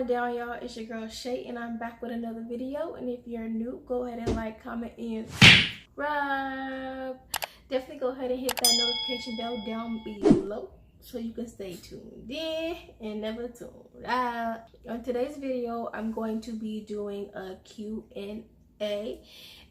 going down, y'all? It's your girl Shay, and I'm back with another video. And if you're new, go ahead and like, comment, and subscribe. Definitely go ahead and hit that notification bell down below so you can stay tuned in and never tuned out. On today's video, I'm going to be doing a Q&A,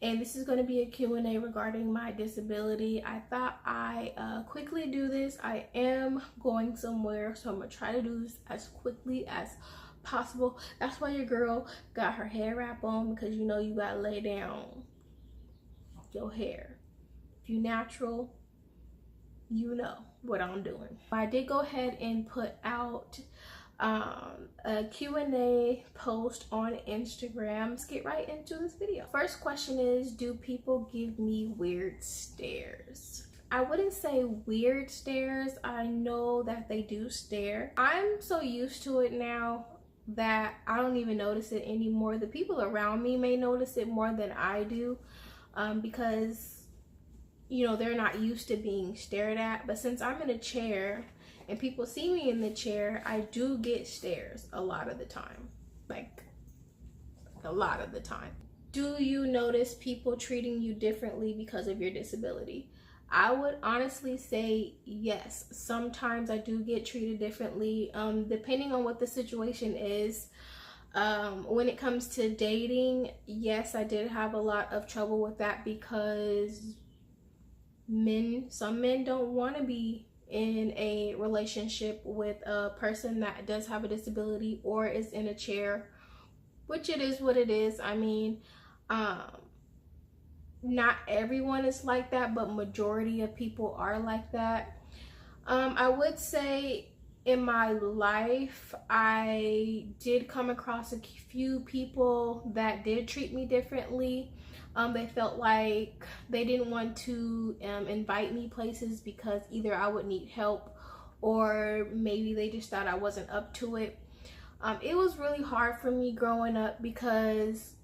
and this is going to be a Q&A regarding my disability. I thought I quickly do this. I am going somewhere, so I'm gonna try to do this as quickly as possible. That's why your girl got her hair wrap on, because you know you gotta lay down your hair. If you natural, you know what I'm doing. I did go ahead and put out a Q&A post on Instagram. Let's get right into this video. First question is, do people give me weird stares? I wouldn't say weird stares. I know that they do stare. I'm so used to it now that I don't even notice it anymore. The people around me may notice it more than I do, because you know, they're not used to being stared at. But since I'm in a chair and people see me in the chair, I do get stares a lot of the time. Like a lot of the time. Do you notice people treating you differently because of your disability? I would honestly say yes. Sometimes I do get treated differently, depending on what the situation is. When it comes to dating, yes, I did have a lot of trouble with that, because some men don't want to be in a relationship with a person that does have a disability or is in a chair, which it is what it is. I mean, not everyone is like that, but majority of people are like that. I would say in my life, I did come across a few people that did treat me differently. They felt like they didn't want to invite me places because either I would need help, or maybe they just thought I wasn't up to it. It was really hard for me growing up, because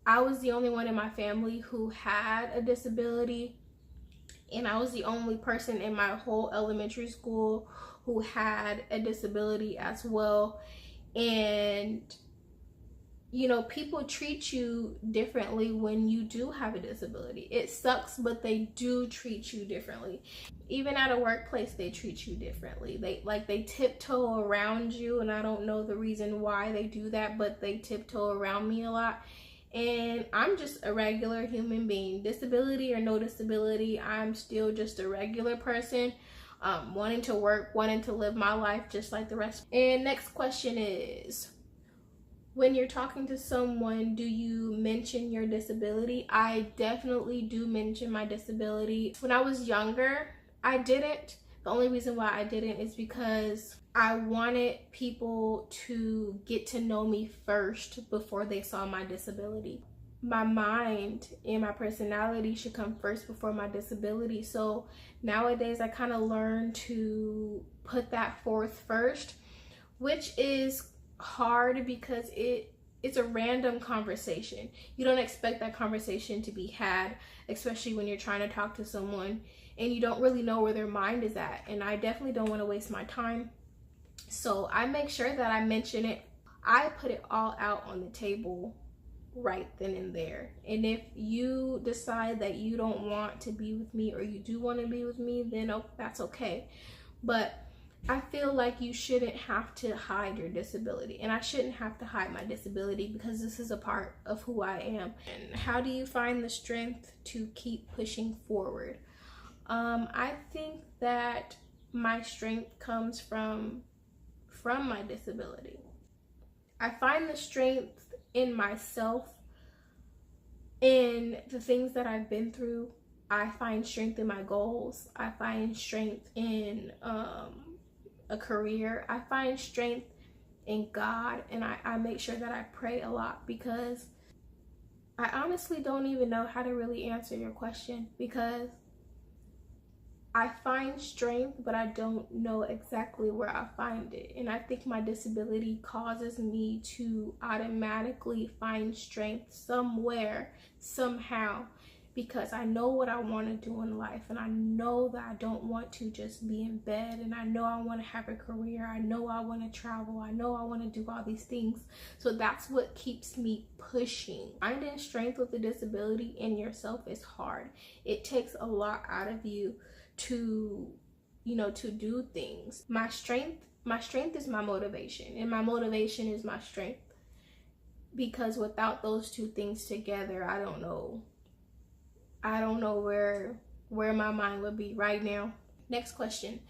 I was the only one in my family who had a disability, and I was the only person in my whole elementary school who had a disability as well. And you know, people treat you differently when you do have a disability. It sucks, but they do treat you differently. Even at a workplace, they treat you differently. They tiptoe around you, and I don't know the reason why they do that, but they tiptoe around me a lot. And I'm just a regular human being. Disability or no disability, I'm still just a regular person, wanting to work, wanting to live my life just like the rest. And next question is, when you're talking to someone, do you mention your disability? I definitely do mention my disability. When I was younger, I didn't. The only reason why I didn't is because I wanted people to get to know me first before they saw my disability. My mind and my personality should come first before my disability. So nowadays I kind of learn to put that forth first, which is hard because it's a random conversation. You don't expect that conversation to be had, especially when you're trying to talk to someone and you don't really know where their mind is at. And I definitely don't want to waste my time, so I make sure that I mention it. I put it all out on the table right then and there. And if you decide that you don't want to be with me, or you do want to be with me, then that's okay. But I feel like you shouldn't have to hide your disability, and I shouldn't have to hide my disability, because this is a part of who I am. And how do you find the strength to keep pushing forward? I think that my strength comes from my disability. I find the strength in myself, in the things that I've been through. I find strength in my goals. I find strength in a career. I find strength in God, and I make sure that I pray a lot, because I honestly don't even know how to really answer your question, because I find strength, but I don't know exactly where I find it. And I think my disability causes me to automatically find strength somewhere, somehow. because I know what I want to do in life, and I know that I don't want to just be in bed, and I know I want to have a career. I know I want to travel. I know I want to do all these things. So that's what keeps me pushing. Finding strength with a disability in yourself is hard. It takes a lot out of you to, you know, to do things. My strength is my motivation, and my motivation is my strength, because without those two things together, I don't know where my mind would be right now. Next question.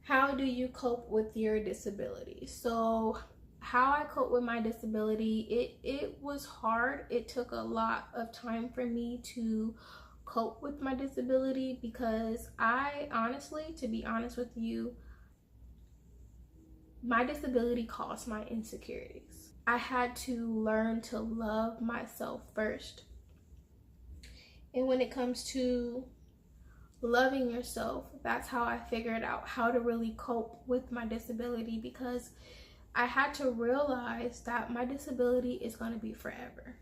How do you cope with your disability? So how I cope with my disability, it was hard. It took a lot of time for me to cope with my disability, because I honestly, to be honest with you, my disability caused my insecurities. I had to learn to love myself first. And when it comes to loving yourself, that's how I figured out how to really cope with my disability, because I had to realize that my disability is going to be forever.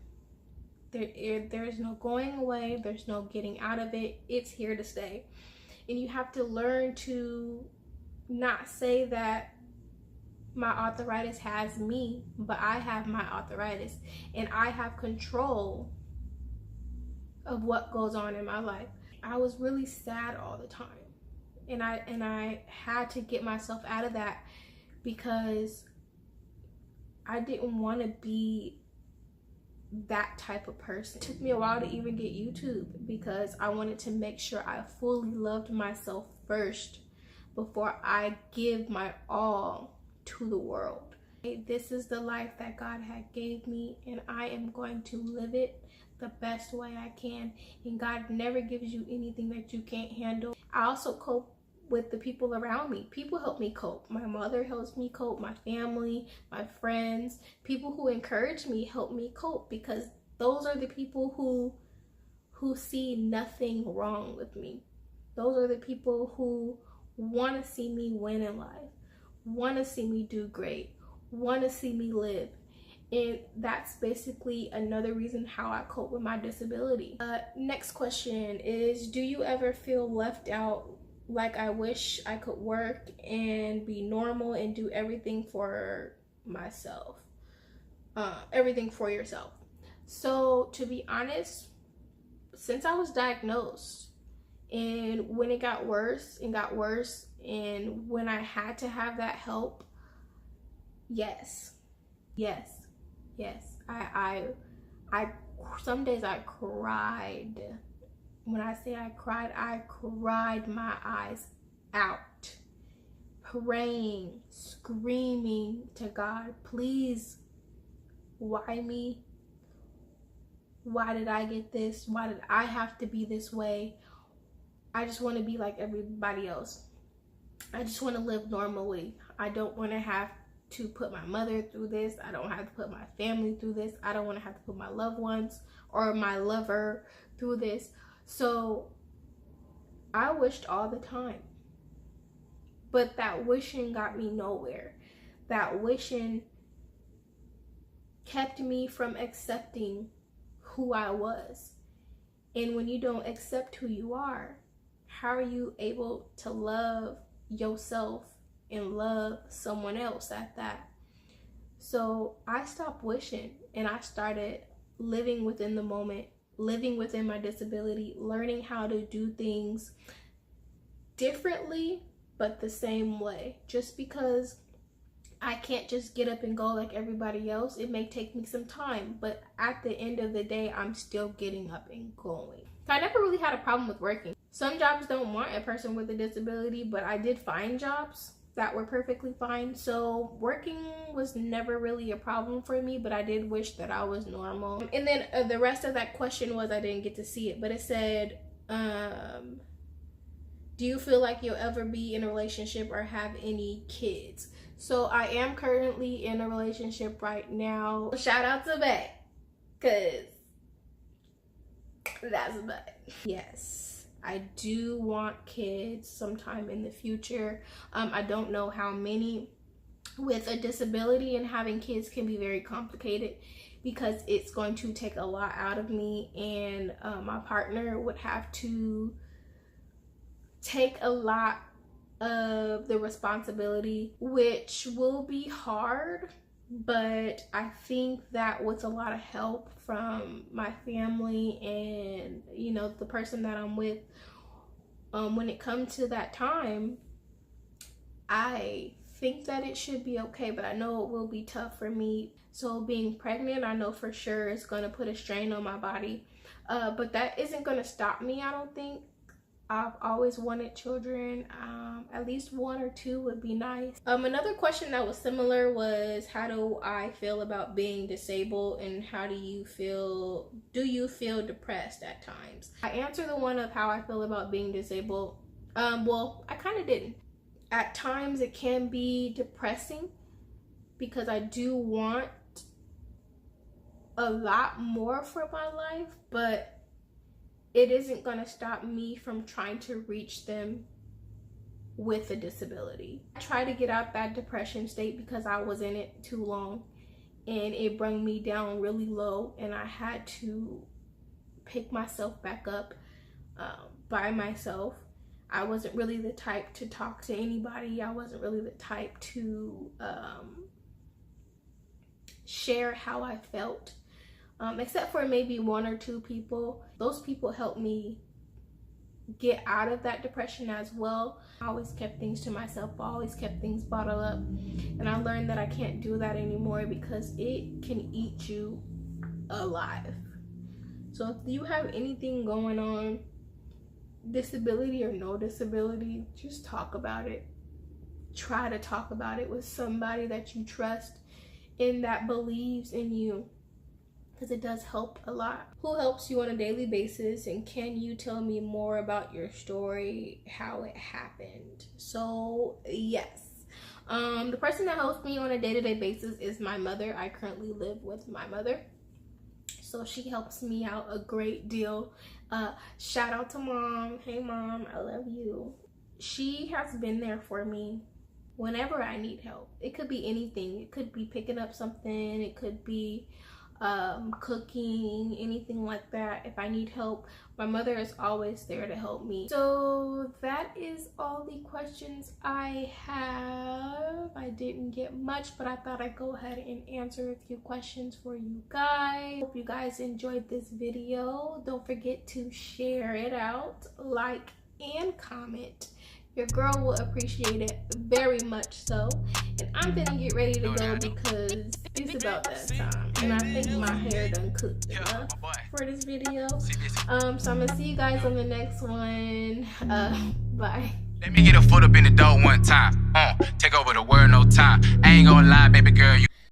There's no going away. There's no getting out of it. It's here to stay. And you have to learn to not say that my arthritis has me, but I have my arthritis, and I have control of what goes on in my life. I was really sad all the time, and I had to get myself out of that, because I didn't want to be that type of person. It took me a while to even get YouTube, because I wanted to make sure I fully loved myself first before I give my all to the world. This is the life that God had gave me, and I am going to live it the best way I can. And God never gives you anything that you can't handle. I also cope with the people around me. People help me cope. My mother helps me cope, my family, my friends, people who encourage me help me cope, because those are the people who see nothing wrong with me. Those are the people who want to see me win in life, want to see me do great, want to see me live. And that's basically another reason how I cope with my disability. Next question is, do you ever feel left out? Like, I wish I could work and be normal and do everything for myself. Everything for yourself. So to be honest, since I was diagnosed, and when it got worse and got worse, and when I had to have that help, yes. I some days I cried. When I say I cried my eyes out, praying, screaming to God, please, why me? Why did I get this? Why did I have to be this way? I just want to be like everybody else. I just want to live normally. I don't want to have to put my mother through this. I don't have to put my family through this. I don't want to have to put my loved ones or my lover through this. So I wished all the time, but that wishing got me nowhere. That wishing kept me from accepting who I was. And when you don't accept who you are, how are you able to love yourself and love someone else at that? So I stopped wishing, and I started living within the moment, living within my disability, learning how to do things differently but the same way. Just because I can't just get up and go like everybody else, it may take me some time, but at the end of the day, I'm still getting up and going. I never really had a problem with working. Some jobs don't want a person with a disability, but I did find jobs that were perfectly fine. So working was never really a problem for me, but I did wish that I was normal. And then the rest of that question was, I didn't get to see it, but it said, do you feel like you'll ever be in a relationship or have any kids? So I am currently in a relationship right now. Shout out to Bay, cause that's Bay. Yes, I do want kids sometime in the future. I don't know how many. With a disability and having kids can be very complicated, because it's going to take a lot out of me, and my partner would have to take a lot of the responsibility, which will be hard. But I think that with a lot of help from my family and, you know, the person that I'm with, when it comes to that time, I think that it should be okay. But I know it will be tough for me. So being pregnant, I know for sure is going to put a strain on my body. But that isn't going to stop me, I don't think. I've always wanted children. At least 1 or 2 would be nice. Another question that was similar was, how do I feel about being disabled, and how do you feel depressed at times? I answered the one of how I feel about being disabled. Well, I kind of didn't. At times it can be depressing because I do want a lot more for my life, but it isn't going to stop me from trying to reach them with a disability. I try to get out that depression state because I was in it too long, and it brought me down really low, and I had to pick myself back up by myself. I wasn't really the type to talk to anybody. I wasn't really the type to share how I felt. Except for maybe 1 or 2 people. Those people helped me get out of that depression as well. I always kept things to myself. I always kept things bottled up. And I learned that I can't do that anymore because it can eat you alive. So if you have anything going on, disability or no disability, just talk about it. Try to talk about it with somebody that you trust and that believes in you, because it does help a lot. Who helps you on a daily basis, and can you tell me more about your story, how it happened? So yes, the person that helps me on a day-to-day basis is my mother. I currently live with my mother, so she helps me out a great deal. Shout out to Mom. Hey Mom, I love you. She has been there for me whenever I need help. It could be anything. It could be picking up something, it could be cooking, anything like that. If I need help, my mother is always there to help me. So that is all the questions I have. I didn't get much, but I thought I'd go ahead and answer a few questions for you guys. Hope you guys enjoyed this video. Don't forget to share it out, like, and comment. Your girl will appreciate it very much so. And I'm gonna get ready to go because it's about that time. And I think my hair done cooked enough for this video. So I'm gonna see you guys on the next one. Bye. Let me get a foot up in the door one time. Take over the world, no time. I ain't gonna lie, baby girl, you